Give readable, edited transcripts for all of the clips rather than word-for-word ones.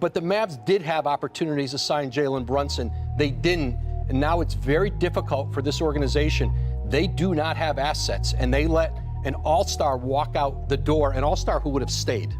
But the Mavs did have opportunities to sign Jalen Brunson. They didn't, and now it's very difficult for this organization. They do not have assets, and they let an all-star walk out the door, an all-star who would have stayed.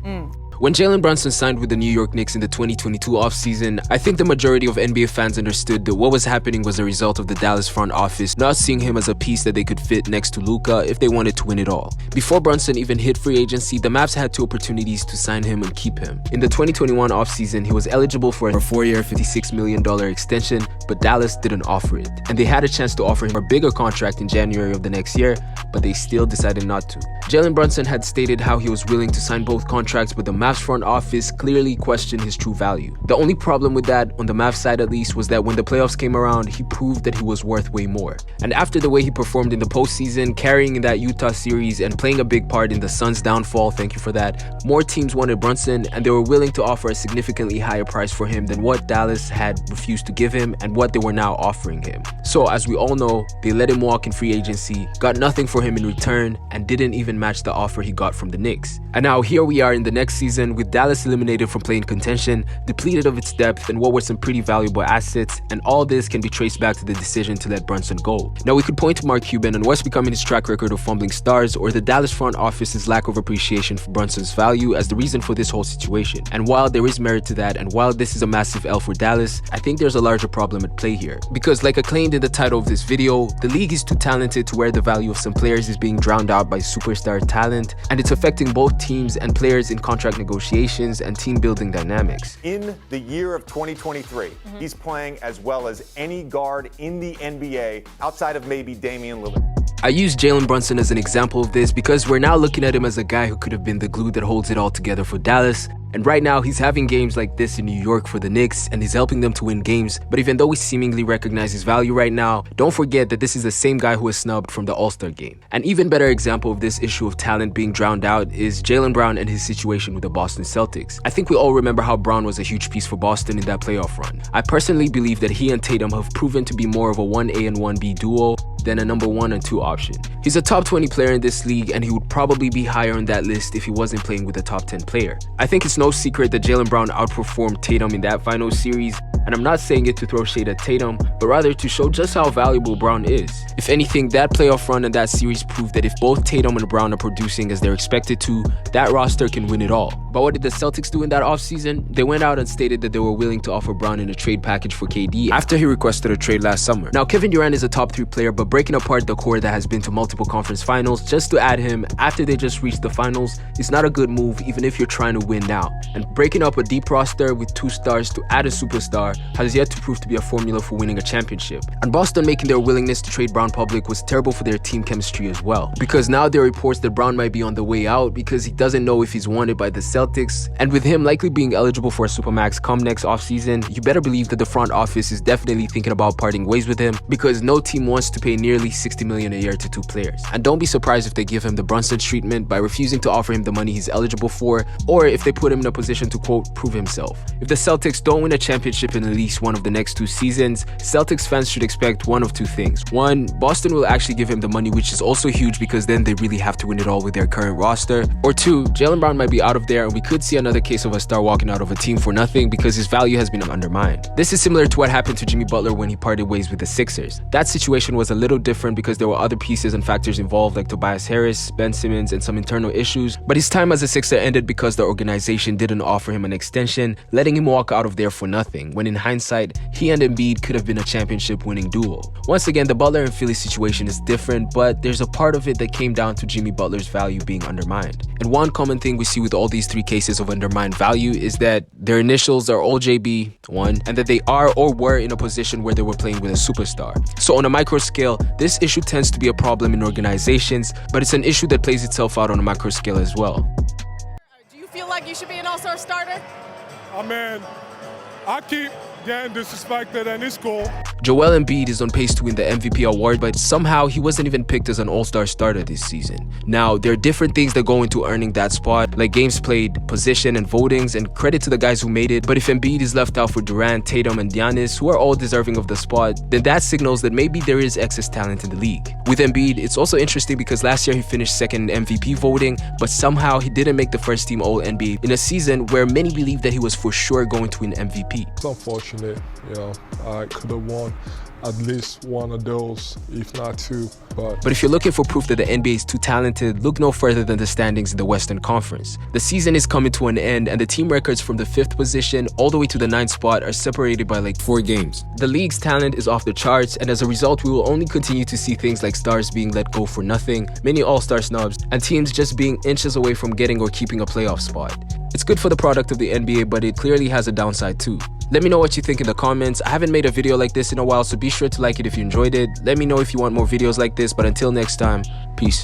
When Jalen Brunson signed with the New York Knicks in the 2022 offseason, I think the majority of NBA fans understood that what was happening was a result of the Dallas front office not seeing him as a piece that they could fit next to Luka if they wanted to win it all. Before Brunson even hit free agency, the Mavs had two opportunities to sign him and keep him. In the 2021 offseason, he was eligible for a 4-year, $56 million extension, but Dallas didn't offer it. And they had a chance to offer him a bigger contract in January of the next year, but they still decided not to. Jalen Brunson had stated how he was willing to sign both contracts, but the Mavs front office clearly questioned his true value. The only problem with that, on the Mavs side at least, was that when the playoffs came around, he proved that he was worth way more. And after the way he performed in the postseason, carrying in that Utah series and playing a big part in the Suns' downfall, thank you for that, more teams wanted Brunson, and they were willing to offer a significantly higher price for him than what Dallas had refused to give him and what they were now offering him. So as we all know, they let him walk in free agency, got nothing for him in return, and didn't even match the offer he got from the Knicks. And now here we are in the next season with Dallas eliminated from playing contention, depleted of its depth and what were some pretty valuable assets, and all this can be traced back to the decision to let Brunson go. Now we could point to Mark Cuban and what's becoming his track record of fumbling stars, or the Dallas front office's lack of appreciation for Brunson's value as the reason for this whole situation. And while there is merit to that, and while this is a massive L for Dallas, I think there's a larger problem at play here. Because like I claimed in the title of this video, the league is too talented to where the value of some players is being drowned out by superstar talent, and it's affecting both teams and players in contract negotiations and team building dynamics. In the year of 2023, he's playing as well as any guard in the NBA outside of maybe Damian Lillard. I use Jalen Brunson as an example of this because we're now looking at him as a guy who could have been the glue that holds it all together for Dallas. And right now, he's having games like this in New York for the Knicks, and he's helping them to win games. But even though we seemingly recognize his value right now, don't forget that this is the same guy who was snubbed from the All-Star game. An even better example of this issue of talent being drowned out is Jalen Brown and his situation with the Boston Celtics. I think we all remember how Brown was a huge piece for Boston in that playoff run. I personally believe that he and Tatum have proven to be more of a 1A and 1B duo than a number 1 and 2 option. He's a top 20 player in this league, and he would probably be higher on that list if he wasn't playing with a top 10 player. I think it's no secret that Jalen Brown outperformed Tatum in that final series, and I'm not saying it to throw shade at Tatum, but rather to show just how valuable Brown is. If anything, that playoff run and that series proved that if both Tatum and Brown are producing as they're expected to, that roster can win it all. But what did the Celtics do in that offseason? They went out and stated that they were willing to offer Brown in a trade package for KD after he requested a trade last summer. Now, Kevin Durant is a top 3 player, but breaking apart the core that has been to multiple conference finals just to add him after they just reached the finals is not a good move, even if you're trying to win now. And breaking up a deep roster with 2 stars to add a superstar has yet to prove to be a formula for winning a championship. And Boston making their willingness to trade Brown public was terrible for their team chemistry as well, because now there are reports that Brown might be on the way out because he doesn't know if he's wanted by the Celtics, and with him likely being eligible for a supermax come next offseason, you better believe that the front office is definitely thinking about parting ways with him, because no team wants to pay nearly $60 million a year to 2 players. And don't be surprised if they give him the Brunson treatment by refusing to offer him the money he's eligible for, or if they put him in a position to, quote, prove himself. If the Celtics don't win a championship in at least one of the next 2 seasons, Celtics fans should expect one of 2 things. 1, Boston will actually give him the money, which is also huge because then they really have to win it all with their current roster. Or 2, Jalen Brown might be out of there and we could see another case of a star walking out of a team for nothing because his value has been undermined. This is similar to what happened to Jimmy Butler when he parted ways with the Sixers. That situation was a little different because there were other pieces and factors involved like Tobias Harris, Ben Simmons, and some internal issues, but his time as a Sixer ended because the organization didn't offer him an extension, letting him walk out of there for nothing, when in hindsight, he and Embiid could have been a championship-winning duo. Once again, the Butler and Philly situation is different, but there's a part of it that came down to Jimmy Butler's value being undermined. And one common thing we see with all these 3 cases of undermined value is that their initials are all JB, 1, and that they are or were in a position where they were playing with a superstar. So on a micro scale, this issue tends to be a problem in organizations, but it's an issue that plays itself out on a macro scale as well. Do you feel like you should be an all-star starter? I mean, I keep getting disrespected and it's cool. Joel Embiid is on pace to win the MVP award, but somehow he wasn't even picked as an all-star starter this season. Now, there are different things that go into earning that spot, like games played, position, and votings, and credit to the guys who made it. But if Embiid is left out for Durant, Tatum, and Giannis, who are all deserving of the spot, then that signals that maybe there is excess talent in the league. With Embiid, it's also interesting because last year he finished second in MVP voting, but somehow he didn't make the first team All-NBA in a season where many believed that he was for sure going to win MVP. It's unfortunate, I could have won at least one of those, if not two. But if you're looking for proof that the NBA is too talented, look no further than the standings in the Western Conference. The season is coming to an end, and the team records from the 5th position all the way to the 9th spot are separated by like 4 games. The league's talent is off the charts, and as a result, we will only continue to see things like stars being let go for nothing, many all-star snubs, and teams just being inches away from getting or keeping a playoff spot. It's good for the product of the NBA, but it clearly has a downside too. Let me know what you think in the comments. I haven't made a video like this in a while, so be sure to like it if you enjoyed it. Let me know if you want more videos like this, but until next time, peace.